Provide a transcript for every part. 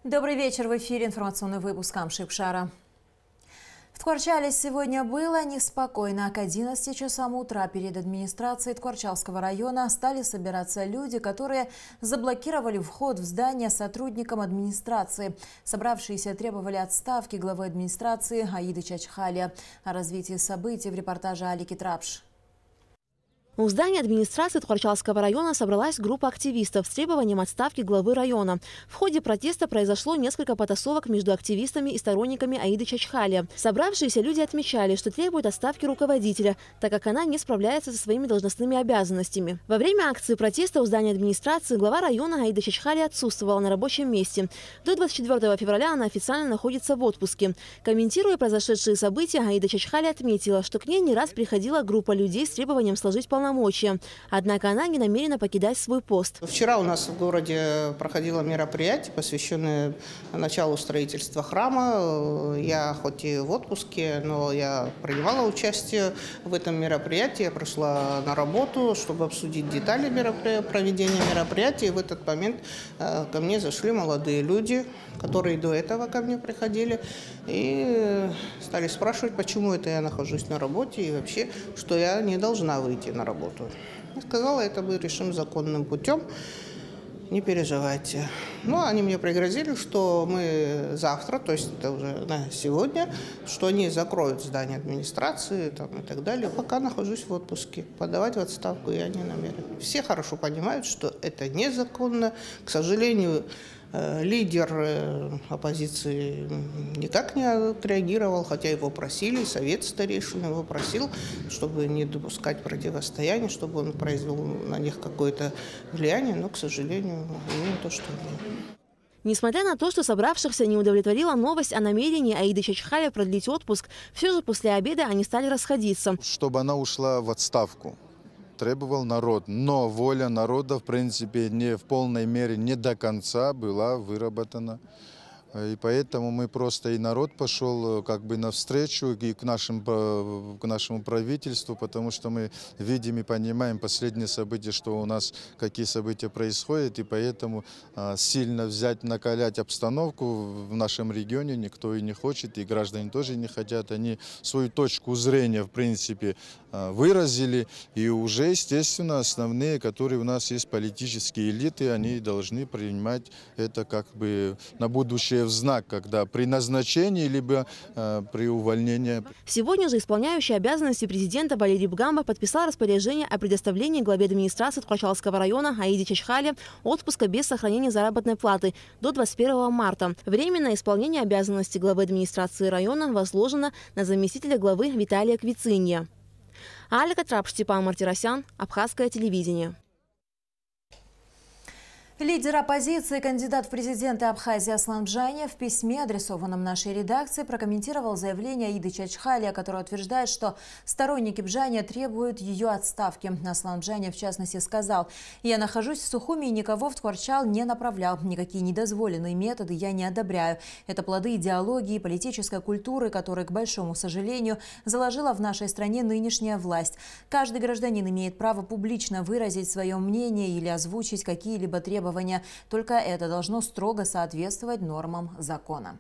Добрый вечер. В эфире информационный выпуск Амшипшара. В Ткварчале сегодня было неспокойно. К 11 часам утра перед администрацией Ткварчалского района стали собираться люди, которые заблокировали вход в здание сотрудникам администрации. Собравшиеся требовали отставки главы администрации Аиды Чачхалия. О развитии событий в репортаже Алики Трапш. У здания администрации Ткварчалского района собралась группа активистов с требованием отставки главы района. В ходе протеста произошло несколько потасовок между активистами и сторонниками Аиды Чачхалия. Собравшиеся люди отмечали, что требуют отставки руководителя, так как она не справляется со своими должностными обязанностями. Во время акции протеста у здания администрации глава района Аида Чачхалия отсутствовала на рабочем месте. До 24 февраля она официально находится в отпуске. Комментируя произошедшие события, Аида Чачхалия отметила, что к ней не раз приходила группа людей с требованием сложить полномочия. Однако она не намерена покидать свой пост. Вчера у нас в городе проходило мероприятие, посвященное началу строительства храма. Я хоть и в отпуске, но я принимала участие в этом мероприятии. Я пришла на работу, чтобы обсудить детали проведения мероприятия. И в этот момент ко мне зашли молодые люди, которые до этого ко мне приходили, и стали спрашивать, почему это я нахожусь на работе и вообще, что я не должна выйти на работу. Я сказала, это мы решим законным путем, не переживайте. Но они мне пригрозили, что мы завтра, то есть это уже на сегодня, что они закроют здание администрации там, и так далее. Пока нахожусь в отпуске. Подавать в отставку я не намерена. Все хорошо понимают, что это незаконно. К сожалению, лидер оппозиции никак не отреагировал, хотя его просили, совет старейшин его просил, чтобы не допускать противостояния, чтобы он произвел на них какое-то влияние, но, к сожалению, именно то, что нет. Несмотря на то, что собравшихся не удовлетворила новость о намерении Аиды Чачхалия продлить отпуск, все же после обеда они стали расходиться. Чтобы она ушла в отставку, требовал народ. Но воля народа, в принципе, не в полной мере, не до конца была выработана. И поэтому мы просто, и народ пошел как бы навстречу и к нашему правительству, потому что мы видим и понимаем последние события, что у нас какие события происходят, и поэтому сильно взять, накалять обстановку в нашем регионе никто и не хочет, и граждане тоже не хотят. Они свою точку зрения, в принципе, выразили, и уже, естественно, основные, которые у нас есть политические элиты, они должны принимать это как бы на будущее в знак, когда при назначении либо при увольнении. Сегодня же исполняющий обязанности президента Валерий Бгамба подписал распоряжение о предоставлении главе администрации Ткварчалского района Аиде Чачхалия отпуска без сохранения заработной платы до 21 марта. Временное исполнение обязанностей главы администрации района возложено на заместителя главы Виталия Квицинья. Алика Трапш, Степан Мартиросян, Абхазское телевидение. Лидер оппозиции, кандидат в президенты Абхазии Аслан Бжаня в письме, адресованном нашей редакции, прокомментировал заявление Аиды Чачхалия, которое утверждает, что сторонники Бжаня требуют ее отставки. Аслан Бжаня, в частности, сказал: «Я нахожусь в Сухуми и никого в Ткварчал не направлял. Никакие недозволенные методы я не одобряю. Это плоды идеологии и политической культуры, которые, к большому сожалению, заложила в нашей стране нынешняя власть. Каждый гражданин имеет право публично выразить свое мнение или озвучить какие-либо требования. Только это должно строго соответствовать нормам закона».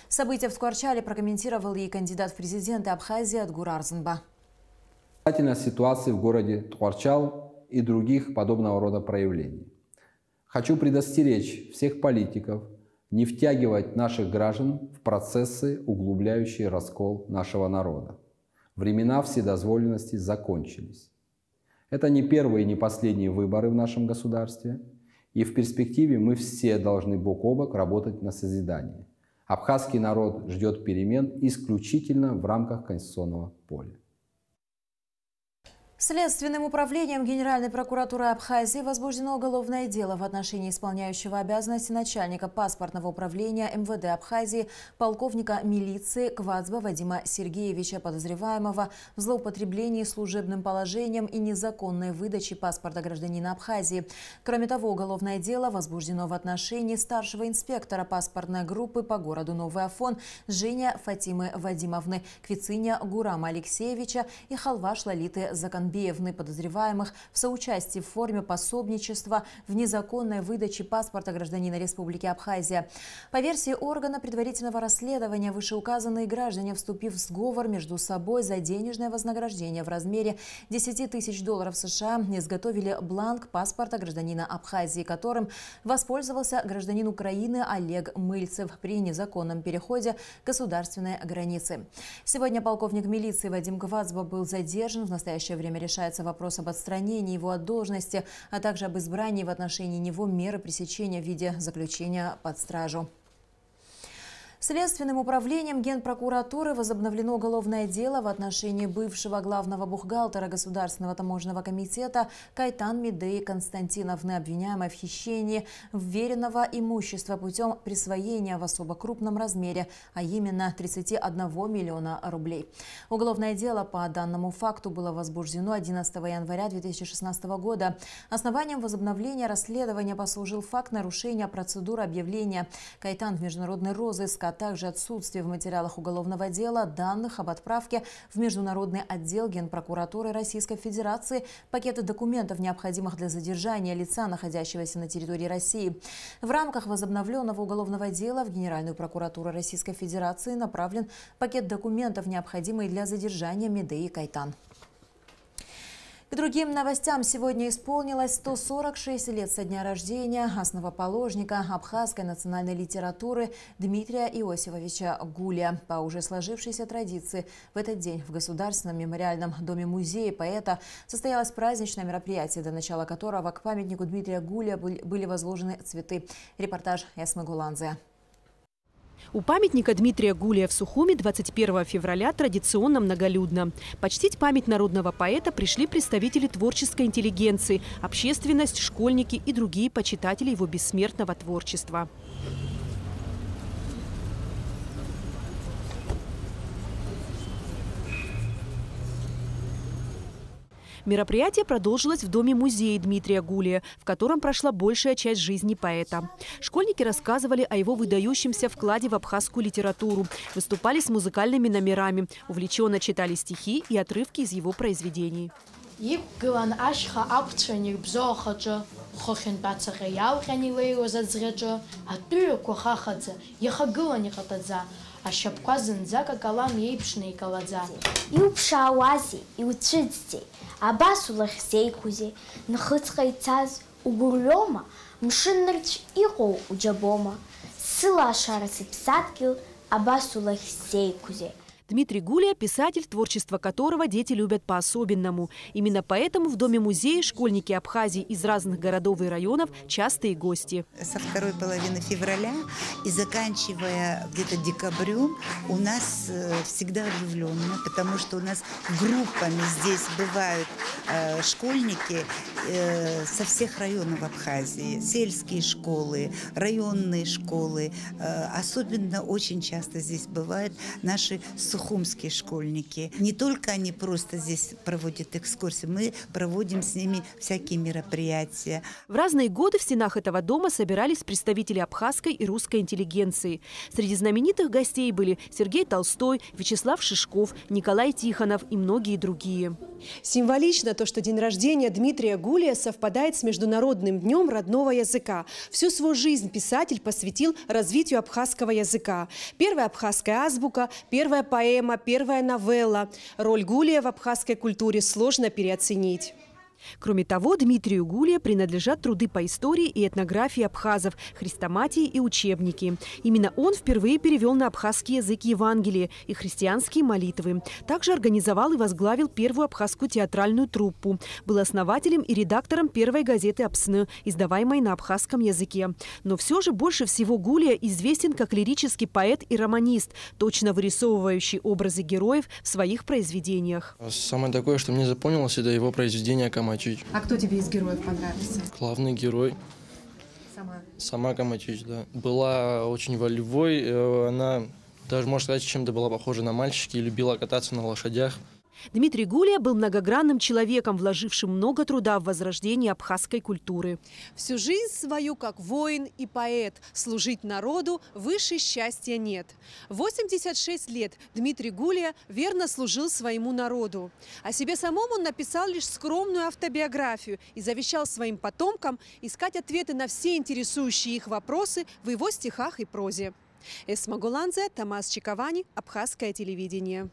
События в Ткварчале прокомментировал и кандидат в президенты Абхазии Адгур Арзанба. Ситуации в городе Ткварчал и других подобного рода проявлений. Хочу предостеречь всех политиков не втягивать наших граждан в процессы, углубляющие раскол нашего народа. Времена вседозволенности закончились. Это не первые и не последние выборы в нашем государстве. И в перспективе мы все должны бок о бок работать на созидание. Абхазский народ ждет перемен исключительно в рамках конституционного поля. Следственным управлением Генеральной прокуратуры Абхазии возбуждено уголовное дело в отношении исполняющего обязанности начальника паспортного управления МВД Абхазии полковника милиции Квацба Вадима Сергеевича, подозреваемого в злоупотреблении служебным положением и незаконной выдаче паспорта гражданина Абхазии. Кроме того, уголовное дело возбуждено в отношении старшего инспектора паспортной группы по городу Новый Афон Женя Фатимы Вадимовны, Квицинья Гурама Алексеевича и Халваш Лалиты Закандаловой. Жанбеевны, подозреваемых в соучастии в форме пособничества в незаконной выдаче паспорта гражданина Республики Абхазия. По версии органа предварительного расследования, вышеуказанные граждане, вступив в сговор между собой за денежное вознаграждение в размере $10 тысяч США, изготовили бланк паспорта гражданина Абхазии, которым воспользовался гражданин Украины Олег Мыльцев при незаконном переходе государственной границы. Сегодня полковник милиции Вадим Гвацба был задержан. В настоящее время решается вопрос об отстранении его от должности, а также об избрании в отношении него меры пресечения в виде заключения под стражу. Следственным управлением Генпрокуратуры возобновлено уголовное дело в отношении бывшего главного бухгалтера Государственного таможенного комитета Кайтан Медеи Константиновны, обвиняемой в хищении вверенного имущества путем присвоения в особо крупном размере, а именно 31 миллиона рублей. Уголовное дело по данному факту было возбуждено 11 января 2016 года. Основанием возобновления расследования послужил факт нарушения процедуры объявления Кайтан в международный розыск, а также отсутствие в материалах уголовного дела данных об отправке в Международный отдел Генпрокуратуры Российской Федерации пакета документов, необходимых для задержания лица, находящегося на территории России. В рамках возобновленного уголовного дела в Генеральную прокуратуру Российской Федерации направлен пакет документов, необходимый для задержания Медеи Кайтан. К другим новостям. Сегодня исполнилось 146 лет со дня рождения основоположника абхазской национальной литературы Дмитрия Иосифовича Гулия. По уже сложившейся традиции, в этот день в Государственном мемориальном доме-музее поэта состоялось праздничное мероприятие, до начала которого к памятнику Дмитрия Гулия были возложены цветы. Репортаж Ясмы Гуланзе. У памятника Дмитрия Гулия в Сухуми 21 февраля традиционно многолюдно. Почтить память народного поэта пришли представители творческой интеллигенции, общественность, школьники и другие почитатели его бессмертного творчества. Мероприятие продолжилось в доме-музее Дмитрия Гулия, в котором прошла большая часть жизни поэта. Школьники рассказывали о его выдающемся вкладе в абхазскую литературу, выступали с музыкальными номерами, увлеченно читали стихи и отрывки из его произведений. Абас улахзейкузи, нахыцха ицаз угурлёма, мшыннырч иго уджабома, сыла шарасы псаткил, абас улахзейкузи. Дмитрий Гулия – писатель, творчество которого дети любят по-особенному. Именно поэтому в доме-музее школьники Абхазии из разных городов и районов – частые гости. Со второй половины февраля и заканчивая где-то декабрем у нас всегда оживленно, потому что у нас группами здесь бывают школьники со всех районов Абхазии. Сельские школы, районные школы. Особенно очень часто здесь бывают наши сухумские школьники. Не только они просто здесь проводят экскурсии, мы проводим с ними всякие мероприятия. В разные годы в стенах этого дома собирались представители абхазской и русской интеллигенции. Среди знаменитых гостей были Сергей Толстой, Вячеслав Шишков, Николай Тихонов и многие другие. Символично то, что день рождения Дмитрия Гулия совпадает с Международным днем родного языка. Всю свою жизнь писатель посвятил развитию абхазского языка. Первая абхазская азбука, первая поэма, первая новелла. Роль Гулия в абхазской культуре сложно переоценить. Кроме того, Дмитрию Гулия принадлежат труды по истории и этнографии абхазов, хрестоматии и учебники. Именно он впервые перевел на абхазский язык Евангелие и христианские молитвы. Также организовал и возглавил первую абхазскую театральную труппу. Был основателем и редактором первой газеты «Апсны», издаваемой на абхазском языке. Но все же больше всего Гулия известен как лирический поэт и романист, точно вырисовывающий образы героев в своих произведениях. Самое такое, что мне запомнилось, это его произведение «Камачич». А кто тебе из героев понравился? Главный герой. Сама Камачич, да. Была очень волевой, она даже, можно сказать, чем-то была похожа на мальчики, любила кататься на лошадях. Дмитрий Гулия был многогранным человеком, вложившим много труда в возрождение абхазской культуры. Всю жизнь свою, как воин и поэт, служить народу выше счастья нет. 86 лет Дмитрий Гулия верно служил своему народу. О себе самом он написал лишь скромную автобиографию и завещал своим потомкам искать ответы на все интересующие их вопросы в его стихах и прозе. Эсма Гуланзе, Тамас Чиковани, Абхазское телевидение.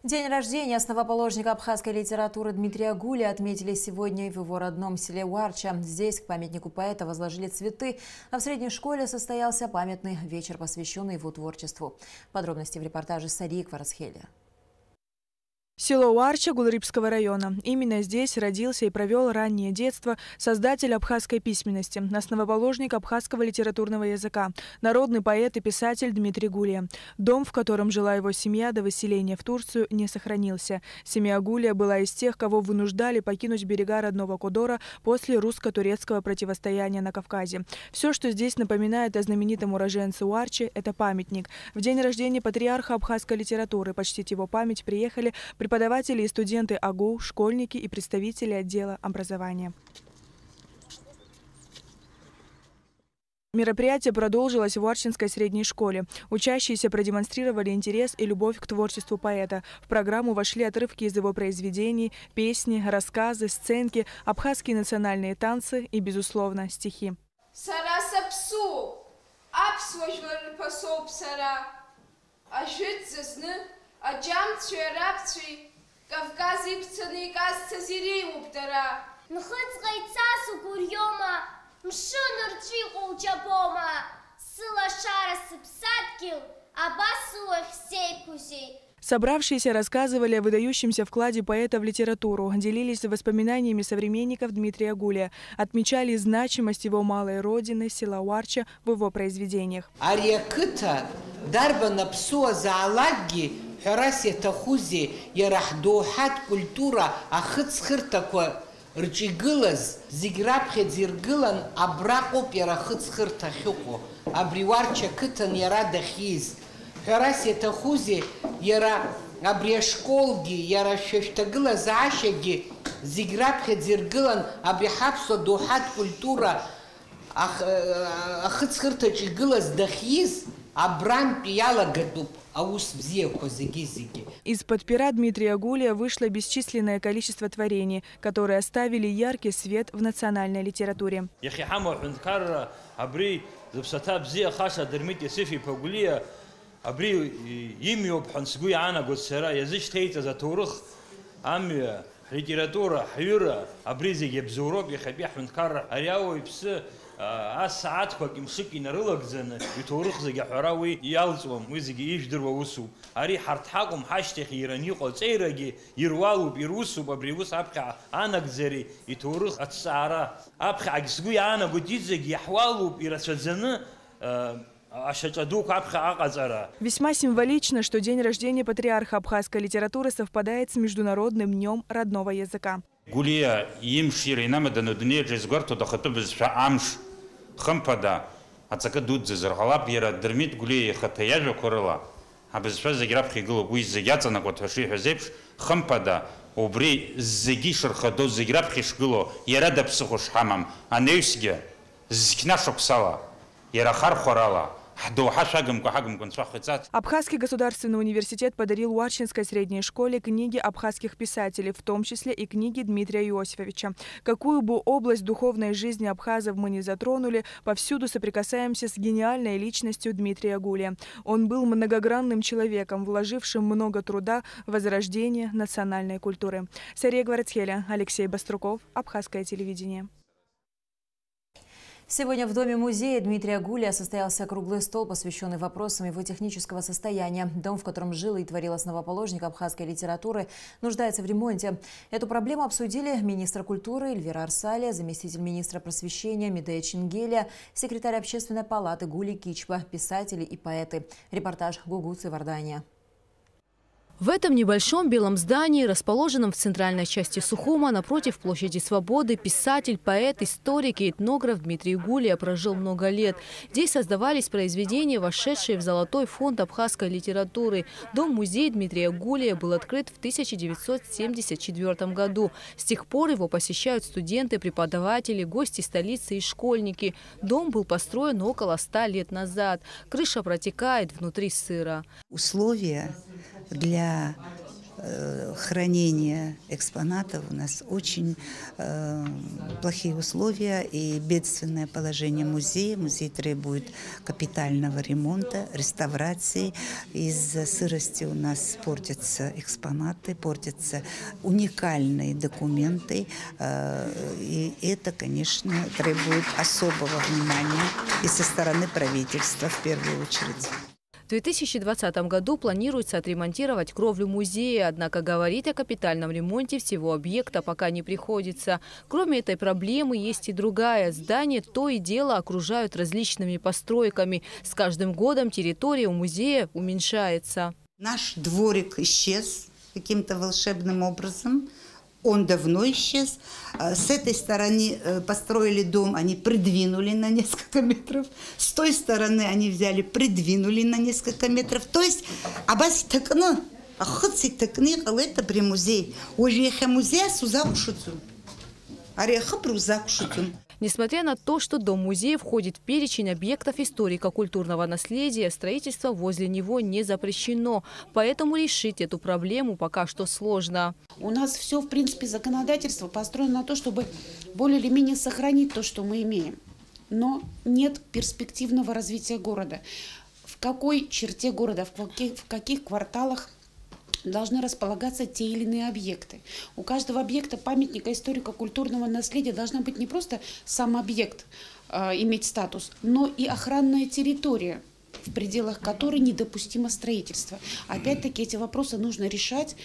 День рождения основоположника абхазской литературы Дмитрия Гулия отметили сегодня в его родном селе Уарча. Здесь к памятнику поэта возложили цветы, а в средней школе состоялся памятный вечер, посвященный его творчеству. Подробности в репортаже Сарии Кварцхеля. Село Уарча Гулрипского района. Именно здесь родился и провел раннее детство создатель абхазской письменности, основоположник абхазского литературного языка, народный поэт и писатель Дмитрий Гулия. Дом, в котором жила его семья до выселения в Турцию, не сохранился. Семья Гулия была из тех, кого вынуждали покинуть берега родного Кодора после русско-турецкого противостояния на Кавказе. Все, что здесь напоминает о знаменитом уроженце Уарчи, это памятник. В день рождения патриарха абхазской литературы почтить его память приехали преподаватели и студенты АГУ, школьники и представители отдела образования. Мероприятие продолжилось в Уарчинской средней школе. Учащиеся продемонстрировали интерес и любовь к творчеству поэта. В программу вошли отрывки из его произведений, песни, рассказы, сценки, абхазские национальные танцы и, безусловно, стихи. Кавкази пцаны касца зирей уптара. Нхыц гайцасу гурьома, мшунур чику учабома, сыла шара сыпсаткил, абасу эхсейкузи. Собравшиеся рассказывали о выдающемся вкладе поэта в литературу, делились воспоминаниями современников Дмитрия Гулия, отмечали значимость его малой родины, села Уарча, в его произведениях. Харасия хузи ярахдохат культура ахыцхыртаква рчигылаз зиграбхе зиргылан абракоп ярахыцхыртахюко абриварча кытан ярадахиз Харасия хузи яра абрешколги яра шештагыла заашаги зиграбхе зиргылан абрихапсо дохат культура ахыцхыртачигылаз дахиз абран пиялагатуп. Из-под пера Дмитрия Гулия вышло бесчисленное количество творений, которые оставили яркий свет в национальной литературе. Асаат хакимшики нарылагзаны итурых зиги храви ялцум визиги иждырва усу ари хартхакум хаштих ирани qoцейраги ирвалу бирусу бабривус апха анагзери итурых атсара апха агсгу яна гудизиги яхвалу ирасадзаны Весьма символично, что день рождения патриарха абхазской литературы совпадает с Международным днем родного языка. Гулия имшири намедану днеджи сгорту дахату безша амш хампада ацака дудзе заргалап яра дермит гулия хатаяжо корыла а безша заграбхи гылу гуиз загяца на коташи хазепш хампада обри зиги шархадо заграбхи шгыло яра да психош хамам а неусге зикнашок сала яра хар хорала. Абхазский государственный университет подарил Уарчинской средней школе книги абхазских писателей, в том числе и книги Дмитрия Иосифовича. Какую бы область духовной жизни абхазов мы не затронули, повсюду соприкасаемся с гениальной личностью Дмитрия Гулия. Он был многогранным человеком, вложившим много труда в возрождение национальной культуры. Сария Кварцхеля, Алексей Баструков, Абхазское телевидение. Сегодня в Доме-музея Дмитрия Гулия состоялся круглый стол, посвященный вопросам его технического состояния. Дом, в котором жил и творил основоположник абхазской литературы, нуждается в ремонте. Эту проблему обсудили министр культуры Эльвира Арсалия, заместитель министра просвещения Медея Чингелия, секретарь общественной палаты Гули Кичба, писатели и поэты. Репортаж Гугуцы Вардания. В этом небольшом белом здании, расположенном в центральной части Сухума, напротив площади Свободы, писатель, поэт, историк и этнограф Дмитрий Гулия прожил много лет. Здесь создавались произведения, вошедшие в Золотой фонд абхазской литературы. Дом-музей Дмитрия Гулия был открыт в 1974 году. С тех пор его посещают студенты, преподаватели, гости столицы и школьники. Дом был построен около 100 лет назад. Крыша протекает, внутри сыро. Условия для хранения экспонатов у нас очень плохие условия и бедственное положение музея. Музей требует капитального ремонта, реставрации. Из-за сырости у нас портятся экспонаты, портятся уникальные документы. И это, конечно, требует особого внимания и со стороны правительства в первую очередь. В 2020 году планируется отремонтировать кровлю музея, однако говорить о капитальном ремонте всего объекта пока не приходится. Кроме этой проблемы есть и другая. Здание то и дело окружают различными постройками. С каждым годом территория у музея уменьшается. Наш дворик исчез каким-то волшебным образом. Он давно исчез. С этой стороны построили дом, они придвинули на несколько метров. С той стороны они взяли, придвинули на несколько метров. То есть, это при музей. Уже музей сузакушуцу. Ореха прузакушуцу. Несмотря на то, что дом-музей входит в перечень объектов историко-культурного наследия, строительство возле него не запрещено. Поэтому решить эту проблему пока что сложно. У нас все, в принципе, законодательство построено на то, чтобы более или менее сохранить то, что мы имеем. Но нет перспективного развития города. В какой черте города, в каких кварталах должны располагаться те или иные объекты. У каждого объекта памятника историко-культурного наследия должна быть не просто сам объект, иметь статус, но и охранная территория, в пределах которой недопустимо строительство. Опять-таки эти вопросы нужно решать.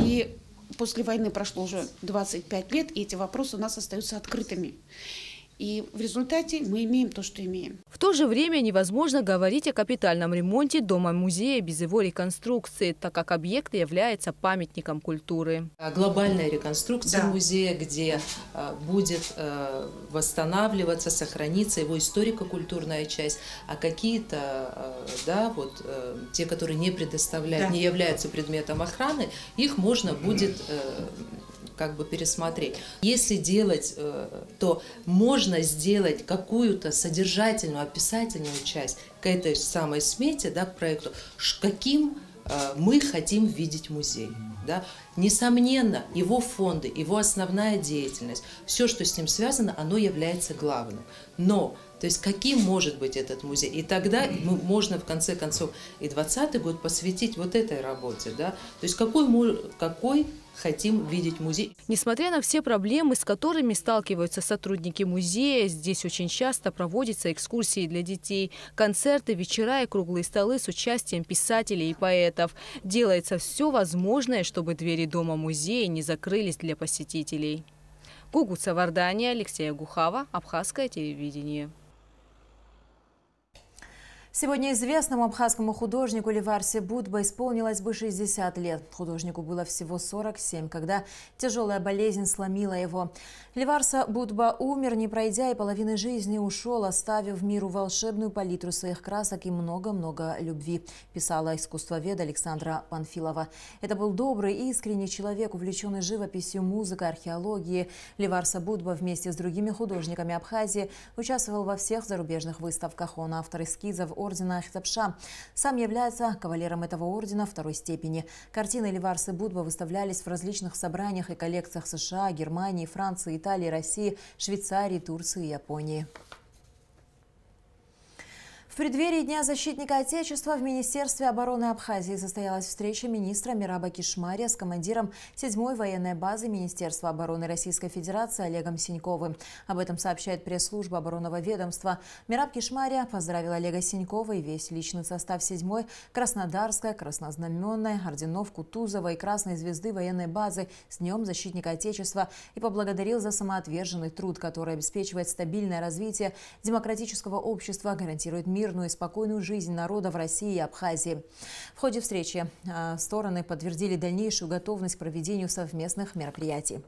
И после войны прошло уже 25 лет, и эти вопросы у нас остаются открытыми. И в результате мы имеем то, что имеем. В то же время невозможно говорить о капитальном ремонте дома-музея без его реконструкции, так как объект является памятником культуры. Глобальная реконструкция музея, где будет восстанавливаться, сохраниться его историко-культурная часть, а какие-то, те, которые не предоставляют, не являются предметом охраны, их можно будет пересмотреть. Если делать, то можно сделать какую-то содержательную, описательную часть к этой самой смете, к проекту, каким мы хотим видеть музей. Несомненно, его фонды, его основная деятельность, все, что с ним связано, оно является главным. Но, то есть, каким может быть этот музей? И тогда можно, в конце концов, и 2020 год посвятить вот этой работе. То есть, какой хотим видеть музей. Несмотря на все проблемы, с которыми сталкиваются сотрудники музея, здесь очень часто проводятся экскурсии для детей, концерты, вечера и круглые столы с участием писателей и поэтов. Делается все возможное, чтобы двери дома-музея не закрылись для посетителей. Гугут Савардания, Алексея Гухава, Абхазское телевидение. Сегодня известному абхазскому художнику Ливарсе Будба исполнилось бы 60 лет. Художнику было всего 47, когда тяжелая болезнь сломила его. Ливарса Будба умер, не пройдя и половины жизни, ушел, оставив миру волшебную палитру своих красок и много-много любви, писала искусствовед Александра Панфилова. Это был добрый и искренний человек, увлеченный живописью, музыкой, археологией. Ливарса Будба вместе с другими художниками Абхазии участвовал во всех зарубежных выставках. Он автор эскизов ордена Ахтапша. Сам является кавалером этого ордена второй степени. Картины Ливарсы Будба выставлялись в различных собраниях и коллекциях США, Германии, Франции, Италии, России, Швейцарии, Турции и Японии. В преддверии Дня защитника Отечества в Министерстве обороны Абхазии состоялась встреча министра Мираба Кишмария с командиром 7-й военной базы Министерства обороны Российской Федерации Олегом Синьковым. Об этом сообщает пресс-служба оборонного ведомства. Мираб Кишмария поздравил Олега Синькова и весь личный состав 7-й, Краснодарской, Краснознаменной, орденов Кутузова и Красной Звезды военной базы с Днем защитника Отечества и поблагодарил за самоотверженный труд, который обеспечивает стабильное развитие демократического общества, гарантирует мир мирную и спокойную жизнь народа в России и Абхазии. В ходе встречи стороны подтвердили дальнейшую готовность к проведению совместных мероприятий.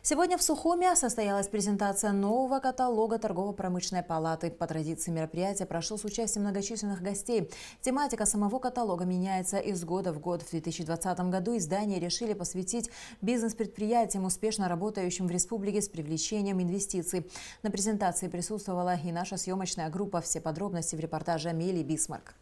Сегодня в Сухуме состоялась презентация нового каталога Торгово-промышленной палаты. По традиции мероприятия прошло с участием многочисленных гостей. Тематика самого каталога меняется из года в год. В 2020 году издание решили посвятить бизнес-предприятиям, успешно работающим в республике с привлечением инвестиций. На презентации присутствовала и наша съемочная группа. Все подробности в репортаже Амелии Бисмарк.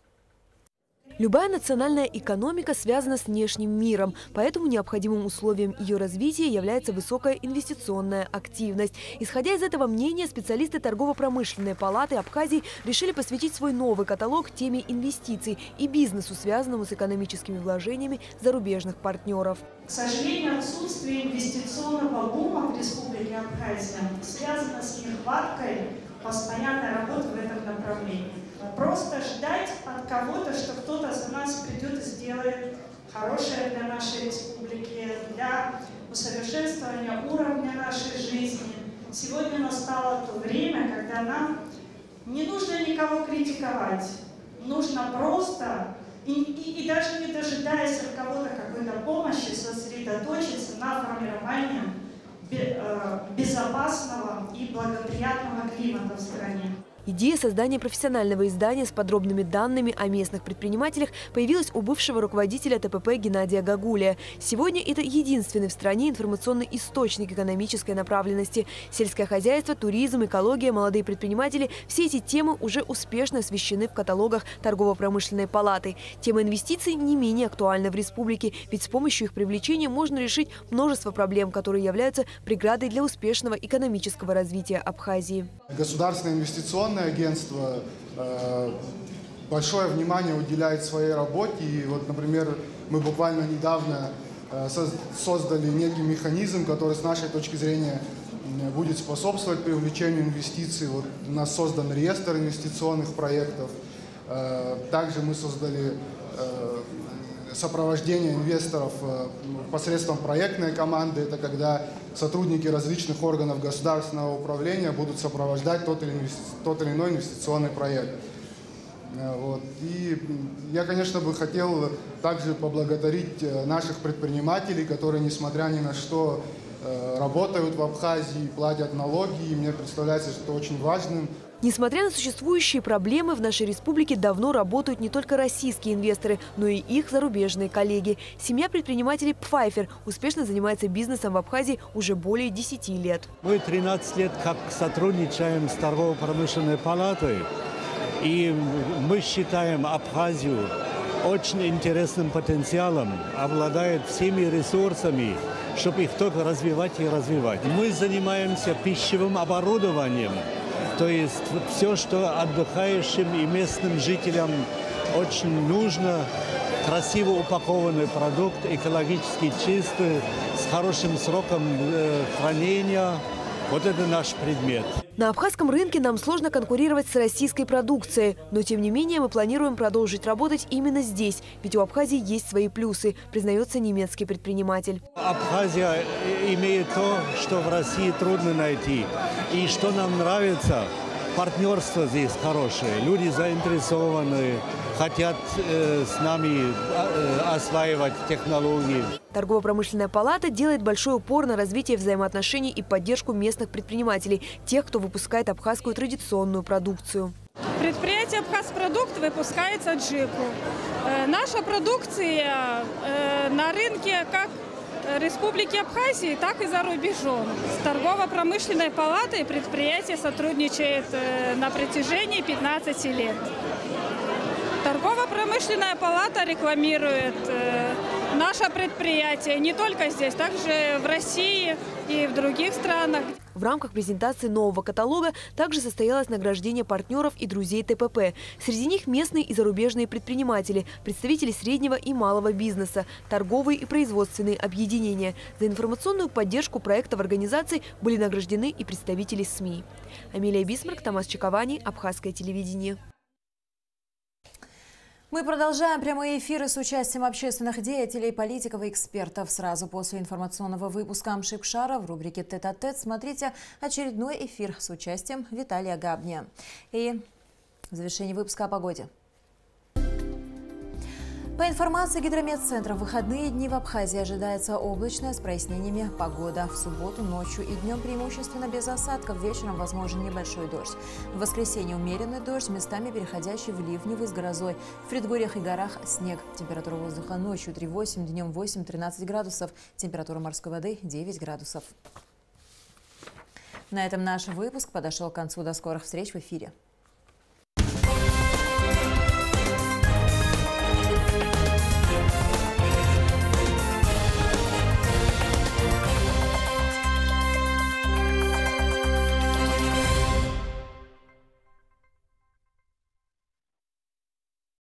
Любая национальная экономика связана с внешним миром, поэтому необходимым условием ее развития является высокая инвестиционная активность. Исходя из этого мнения, специалисты Торгово-промышленной палаты Абхазии решили посвятить свой новый каталог теме инвестиций и бизнесу, связанному с экономическими вложениями зарубежных партнеров. К сожалению, отсутствие инвестиционного бума в Республике Абхазия связано с нехваткой постоянной работы в этом направлении. Просто ждать от кого-то, что кто-то за нас придет и сделает хорошее для нашей республики, для усовершенствования уровня нашей жизни. Сегодня настало то время, когда нам не нужно никого критиковать. Нужно просто, и даже не дожидаясь от кого-то какой-то помощи, сосредоточиться на формировании безопасного и благоприятного климата в стране. Идея создания профессионального издания с подробными данными о местных предпринимателях появилась у бывшего руководителя ТПП Геннадия Гагулия. Сегодня это единственный в стране информационный источник экономической направленности. Сельское хозяйство, туризм, экология, молодые предприниматели – все эти темы уже успешно освещены в каталогах Торгово-промышленной палаты. Тема инвестиций не менее актуальна в республике, ведь с помощью их привлечения можно решить множество проблем, которые являются преградой для успешного экономического развития Абхазии. Государственное инвестиционное агентство большое внимание уделяет своей работе. И вот, например, мы буквально недавно создали некий механизм, который с нашей точки зрения будет способствовать привлечению инвестиций. Вот у нас создан реестр инвестиционных проектов. Также мы создали сопровождение инвесторов посредством проектной команды. Это когда сотрудники различных органов государственного управления будут сопровождать тот или иной инвестиционный проект. Вот. И я, конечно, бы хотел также поблагодарить наших предпринимателей, которые, несмотря ни на что, работают в Абхазии, платят налоги. И мне представляется, что это очень важным. Несмотря на существующие проблемы, в нашей республике давно работают не только российские инвесторы, но и их зарубежные коллеги. Семья предпринимателей Пфайфер успешно занимается бизнесом в Абхазии уже более 10 лет. Мы 13 лет как сотрудничаем с Торгово-промышленной палатой, и мы считаем Абхазию очень интересным потенциалом, обладает всеми ресурсами, чтобы их только развивать и развивать. Мы занимаемся пищевым оборудованием. То есть все, что отдыхающим и местным жителям очень нужно, красиво упакованный продукт, экологически чистый, с хорошим сроком хранения. Вот это наш предмет. На абхазском рынке нам сложно конкурировать с российской продукцией. Но, тем не менее, мы планируем продолжить работать именно здесь. Ведь у Абхазии есть свои плюсы, признается немецкий предприниматель. Абхазия имеет то, что в России трудно найти. И что нам нравится, партнерство здесь хорошее. Люди заинтересованы, хотят с нами осваивать технологии. Торгово-промышленная палата делает большой упор на развитие взаимоотношений и поддержку местных предпринимателей, тех, кто выпускает абхазскую традиционную продукцию. Предприятие «Абхазпродукт» выпускается джику. Наша продукция на рынке как Республики Абхазии, так и за рубежом. С Торгово-промышленной палатой предприятие сотрудничает на протяжении 15 лет. Торгово-промышленная палата рекламирует наше предприятие не только здесь, также в России и в других странах. В рамках презентации нового каталога также состоялось награждение партнеров и друзей ТПП. Среди них местные и зарубежные предприниматели, представители среднего и малого бизнеса, торговые и производственные объединения. За информационную поддержку проекта в организации были награждены и представители СМИ. Амелия Бисмарк, Томас Чаковани, Абхазское телевидение. Мы продолжаем прямые эфиры с участием общественных деятелей, политиков и экспертов. Сразу после информационного выпуска Амшикшара в рубрике «Тет-а-тет» смотрите очередной эфир с участием Виталия Габния. И В завершении выпуска о погоде. По информации гидрометцентра, в выходные дни в Абхазии ожидается облачная с прояснениями погода. В субботу ночью и днем преимущественно без осадков, вечером возможен небольшой дождь. В воскресенье умеренный дождь, местами переходящий в ливневый с грозой. В предгорьях и горах снег. Температура воздуха ночью 3,8, днем 8-13 градусов. Температура морской воды 9 градусов. На этом наш выпуск подошел к концу. До скорых встреч в эфире.